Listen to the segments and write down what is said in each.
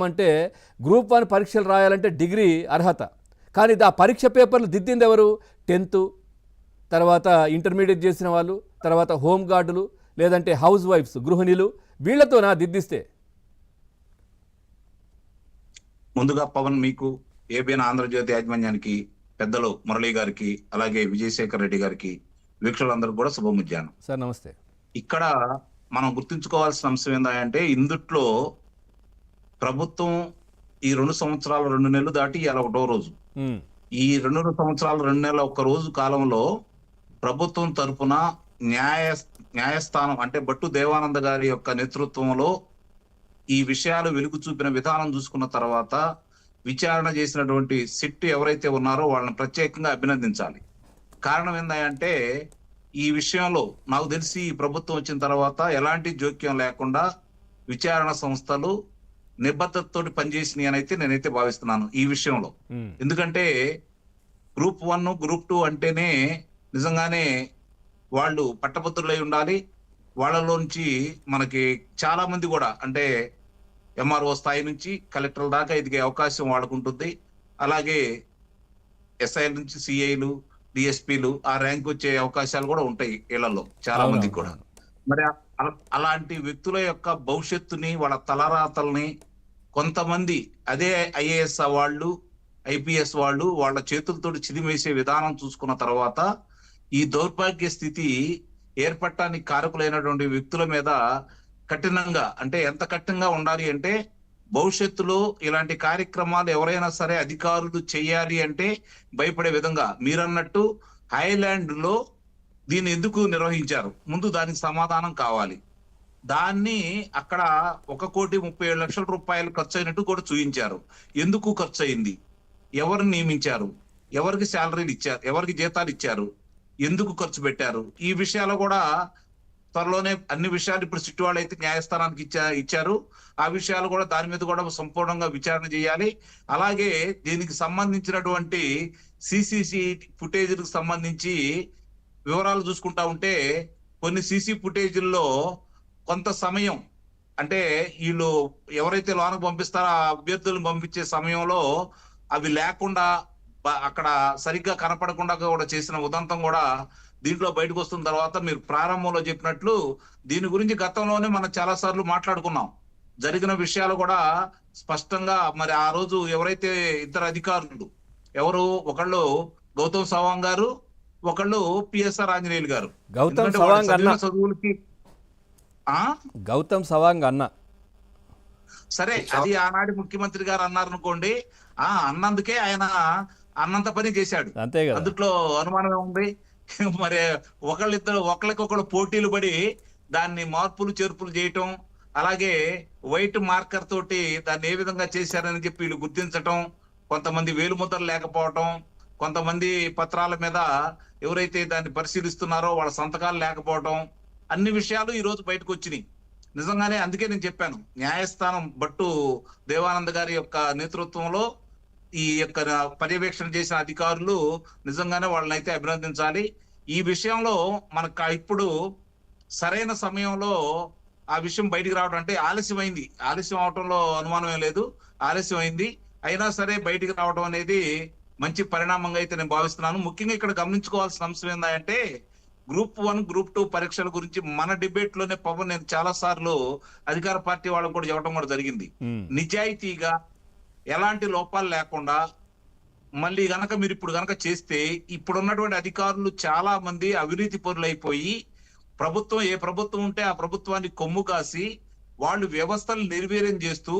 అంటే గ్రూప్ 1 పరీక్షలు రాయాలంటే డిగ్రీ అర్హత. కానీ ఆ పరీక్ష పేపర్లు దిద్దింది ఎవరు? 10th, తర్వాత ఇంటర్మీడియట్ చేసిన వాళ్ళు, తర్వాత హోమ్ గార్డులు, లేదంటే హౌస్ వైఫ్స్, గృహిణులు, వీళ్లతో నా దిద్దిస్తే. ముందుగా పవన్, మీకు ఏబిఎన్ ఆంధ్రజ్యోతి యాజమాన్యానికి, పెద్దలు మురళి గారికి, అలాగే విజయశేఖర్ రెడ్డి గారికి, వీక్షకులందరూ కూడా శుభమధ్యాహ్నం సార్. నమస్తే. ఇక్కడ మనం గుర్తుంచుకోవాల్సిన అంశం ఏంటంటే, ఇందుట్లో ప్రభుత్వం ఈ 2 సంవత్సరాలు 2 నెలలు దాటి ఇలా 1వ రోజు, ఈ 2 సంవత్సరాలు 2 నెలల 1 రోజు కాలంలో ప్రభుత్వం తరపున న్యాయస్థానం అంటే భట్టు దేవానంద గారి యొక్క నేతృత్వంలో ఈ విషయాలు వెలుగు చూపిన విధానం చూసుకున్న తర్వాత విచారణ చేసినటువంటి సిట్ ఎవరైతే ఉన్నారో వాళ్ళని ప్రత్యేకంగా అభినందించాలి. కారణం ఏంటంటే, ఈ విషయంలో నాకు తెలిసి ఈ ప్రభుత్వం వచ్చిన తర్వాత ఎలాంటి జోక్యం లేకుండా విచారణ సంస్థలు నిబద్ధతతో పనిచేసినాయి అని అయితే నేనైతే భావిస్తున్నాను ఈ విషయంలో. ఎందుకంటే గ్రూప్ 1, గ్రూప్ 2 అంటేనే నిజంగానే వాళ్ళు పట్టభద్రులై ఉండాలి. వాళ్ళలోంచి మనకి చాలా మంది కూడా అంటే ఎంఆర్ఓ స్థాయి నుంచి కలెక్టర్ల దాకా ఎదిగే అవకాశం వాళ్ళకు ఉంటుంది. అలాగే ఎస్ఐ నుంచి సిఐలు, డిఎస్పీలు ఆ ర్యాంక్ వచ్చే అవకాశాలు కూడా ఉంటాయి వీళ్ళల్లో చాలా మందికి కూడా. మరి అలాంటి వ్యక్తుల యొక్క భవిష్యత్తుని, వాళ్ళ తలరాతల్ని కొంతమంది అదే ఐఏఎస్ వాళ్ళు, ఐపీఎస్ వాళ్ళు వాళ్ళ చేతులతో చిదిమేసే విధానం చూసుకున్న తర్వాత ఈ దౌర్భాగ్య స్థితి ఏర్పడటానికి కారకులైనటువంటి వ్యక్తుల మీద కఠినంగా, అంటే ఎంత కఠినంగా ఉండాలి అంటే, భవిష్యత్తులో ఇలాంటి కార్యక్రమాలు ఎవరైనా సరే అధికారులు చేయాలి అంటే భయపడే విధంగా, మీరన్నట్టు హైలాండ్ లో దీన్ని ఎందుకు నిర్వహించారు, ముందు దానికి సమాధానం కావాలి. దాన్ని అక్కడ 1,37,00,000 రూపాయలు ఖర్చు అయినట్టు కూడా చూపించారు. ఎందుకు ఖర్చు అయింది, ఎవరు నియమించారు, ఎవరికి శాలరీలు ఇచ్చారు, ఎవరికి జీతాలు ఇచ్చారు, ఎందుకు ఖర్చు పెట్టారు, ఈ విషయాలు కూడా త్వరలోనే అన్ని విషయాలు ఇప్పుడు సిట్టు వాళ్ళు అయితే న్యాయస్థానానికి ఇచ్చారు. ఆ విషయాలు కూడా దాని మీద కూడా సంపూర్ణంగా విచారణ చేయాలి. అలాగే దీనికి సంబంధించినటువంటి సిసిసి ఫుటేజ్లకు సంబంధించి వివరాలు చూసుకుంటా ఉంటే, కొన్ని సీసీ ఫుటేజ్ల్లో కొంత సమయం అంటే వీళ్ళు ఎవరైతే లోనకు పంపిస్తారో ఆ అభ్యర్థులను పంపించే సమయంలో అవి లేకుండా అక్కడ సరిగ్గా కనపడకుండా కూడా చేసిన ఉదంతం కూడా దీంట్లో బయటకు వస్తున్న తర్వాత, మీరు ప్రారంభంలో చెప్పినట్లు దీని గురించి గతంలోనే మనం చాలా సార్లు మాట్లాడుకున్నాం. జరిగిన విషయాలు కూడా స్పష్టంగా, మరి ఆ రోజు ఎవరైతే ఇద్దరు అధికారులు, ఎవరు ఒకళ్ళు గౌతమ్ సవాంగ్ గారు, ఒకళ్ళు పిఎస్ఆర్ ఆంజనేయులు గారు, చదువులకి గౌతమ్ సవాంగ్ అన్న సరే అది ఆనాటి ముఖ్యమంత్రి గారు అన్నారు అనుకోండి, అన్నందుకే ఆయన అన్నంత పని చేశాడు, అంతే కదా, అందుట్లో అనుమానమే ఉంది. మరి ఒకళ్ళకొకళ్ళు పోటీలు పడి దాన్ని మార్పులు చేర్పులు చేయటం, అలాగే వైట్ మార్కర్ తోటి దాన్ని ఏ విధంగా చేశారని చెప్పి వీళ్ళు గుర్తించటం, కొంతమంది వేలుముద్రలు లేకపోవటం, కొంతమంది పత్రాల మీద ఎవరైతే దాన్ని పరిశీలిస్తున్నారో వాళ్ళ సంతకాలు లేకపోవటం, అన్ని విషయాలు ఈ రోజు బయటకు వచ్చినాయి. నిజంగానే అందుకే నేను చెప్పాను, న్యాయస్థానం భట్టు దేవానంద గారి యొక్క నేతృత్వంలో ఈ యొక్క పర్యవేక్షణ చేసిన అధికారులు నిజంగానే వాళ్ళని అయితే అభినందించాలి. ఈ విషయంలో మనకు ఇప్పుడు సరైన సమయంలో ఆ విషయం బయటికి రావడం అంటే ఆలస్యమైంది, ఆలస్యం అవటంలో అనుమానమే లేదు, ఆలస్యమైంది. అయినా సరే బయటికి రావడం అనేది మంచి పరిణామంగా అయితే నేను భావిస్తున్నాను. ముఖ్యంగా ఇక్కడ గమనించుకోవాల్సిన అంశం ఏంటంటే, గ్రూప్ 1, గ్రూప్ 2 పరీక్షల గురించి మన డిబేట్ లోనే పవన్ నేను చాలా సార్లు అధికార పార్టీ వాళ్ళకు కూడా చెప్పడం కూడా జరిగింది. నిజాయితీగా ఎలాంటి లోపాలు లేకుండా మళ్ళీ గనక మీరు ఇప్పుడు గనక చేస్తే, ఇప్పుడున్నటువంటి అధికారులు చాలా మంది అవినీతి పరులైపోయి, ప్రభుత్వం ఏ ప్రభుత్వం ఉంటే ఆ ప్రభుత్వాన్ని కొమ్ము కాసి వాళ్ళు వ్యవస్థలు నిర్వీర్యం చేస్తూ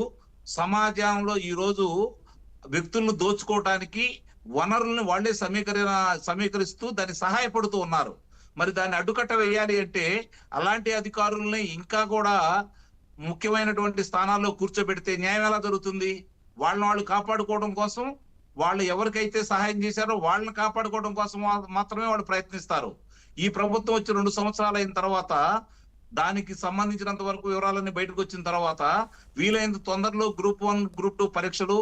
సమాజంలో ఈ రోజు వ్యక్తులను దోచుకోవడానికి వనరులను వాళ్లే సమీకరిస్తూ దాన్ని సహాయపడుతూ ఉన్నారు. మరి దాన్ని అడ్డుకట్ట వేయాలి అంటే అలాంటి అధికారులని ఇంకా కూడా ముఖ్యమైనటువంటి స్థానాల్లో కూర్చోబెడితే న్యాయం ఎలా జరుగుతుంది? వాళ్ళని వాళ్ళు కాపాడుకోవడం కోసం, వాళ్ళు ఎవరికైతే సహాయం చేశారో వాళ్ళని కాపాడుకోవడం కోసం మాత్రమే వాళ్ళు ప్రయత్నిస్తారు. ఈ ప్రభుత్వం వచ్చి 2 సంవత్సరాలు అయిన తర్వాత, దానికి సంబంధించినంత వరకు వివరాలన్నీ బయటకు వచ్చిన తర్వాత, వీలైనంత తొందరలో గ్రూప్ 1, గ్రూప్ 2 పరీక్షలు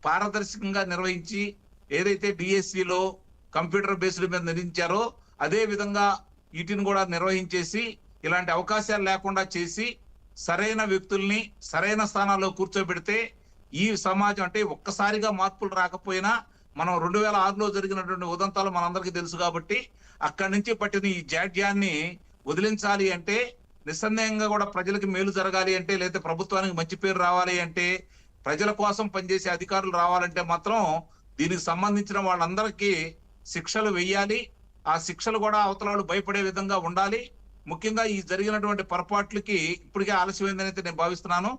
పారదర్శకంగా నిర్వహించి, ఏదైతే డిఎస్సిలో కంప్యూటర్ బేస్డ్ మీద నిర్వహించారో అదే విధంగా వీటిని కూడా నిర్వహించేసి, ఇలాంటి అవకాశాలు లేకుండా చేసి సరైన వ్యక్తుల్ని సరైన స్థానాల్లో కూర్చోబెడితే ఈ సమాజం అంటే ఒక్కసారిగా మార్పులు రాకపోయినా మనం 2006లో జరిగినటువంటి ఉదంతాలు మనందరికీ తెలుసు కాబట్టి అక్కడి నుంచి పట్టిన ఈ జాడ్యాన్ని వదిలించాలి అంటే, నిస్సందేహంగా కూడా ప్రజలకు మేలు జరగాలి అంటే, లేదా ప్రభుత్వానికి మంచి పేరు రావాలి అంటే, ప్రజల కోసం పనిచేసే అధికారులు రావాలంటే మాత్రం దీనికి సంబంధించిన వాళ్ళందరికీ శిక్షలు వెయ్యాలి. ఆ శిక్షలు కూడా అవతలాలు భయపడే విధంగా ఉండాలి. ముఖ్యంగా ఈ జరిగినటువంటి పొరపాట్లకి ఇప్పటికే ఆలస్యమైందని అయితే నేను భావిస్తున్నాను.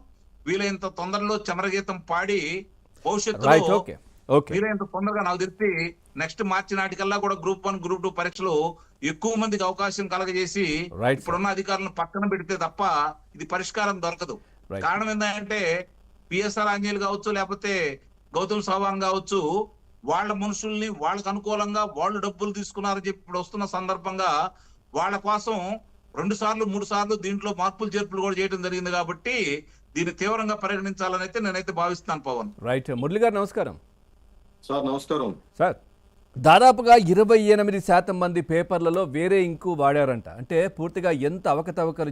వీలైనంత తొందరలో చమరగీతం పాడి రైట్. భవిష్యత్తులో ఓకే ఓకే వీలైనంత తొందరగా నాకు తెలిసి నెక్స్ట్ మార్చి నాటికల్లా కూడా గ్రూప్ 1, గ్రూప్ 2 పరీక్షలు ఎక్కువ మందికి అవకాశం కలగజేసి రైట్ సార్. ఇప్పుడున్న అధికారులను పక్కన పెడితే తప్ప ఇది పరిష్కారం దొరకదు. రైట్. కారణం ఏంటంటే పిఎస్ఆర్ ఆంజనేయులు కావచ్చు, లేకపోతే గౌతమ్ సవాంగ్ కావచ్చు, వాళ్ళ మనుషుల్ని వాళ్ళకు అనుకూలంగా వాళ్ళు డబ్బులు తీసుకున్నారని చెప్పి ఇప్పుడు వస్తున్న సందర్భంగా వాళ్ళ కోసం 2 సార్లు 3 సార్లు దీంట్లో మార్పులు చేర్పులు కూడా చేయడం జరిగింది కాబట్టి దీన్ని తీవ్రంగా పరిగణించాలని అయితే నేనైతే భావిస్తున్నాను పవన్. రైట్. మురళి గారు నమస్కారం. సార్ నమస్కారం. సార్, దాదాపుగా 28% మంది పేపర్లలో వేరే ఇంకు వాడారంట. అంటే పూర్తిగా ఎంత అవకతవకలు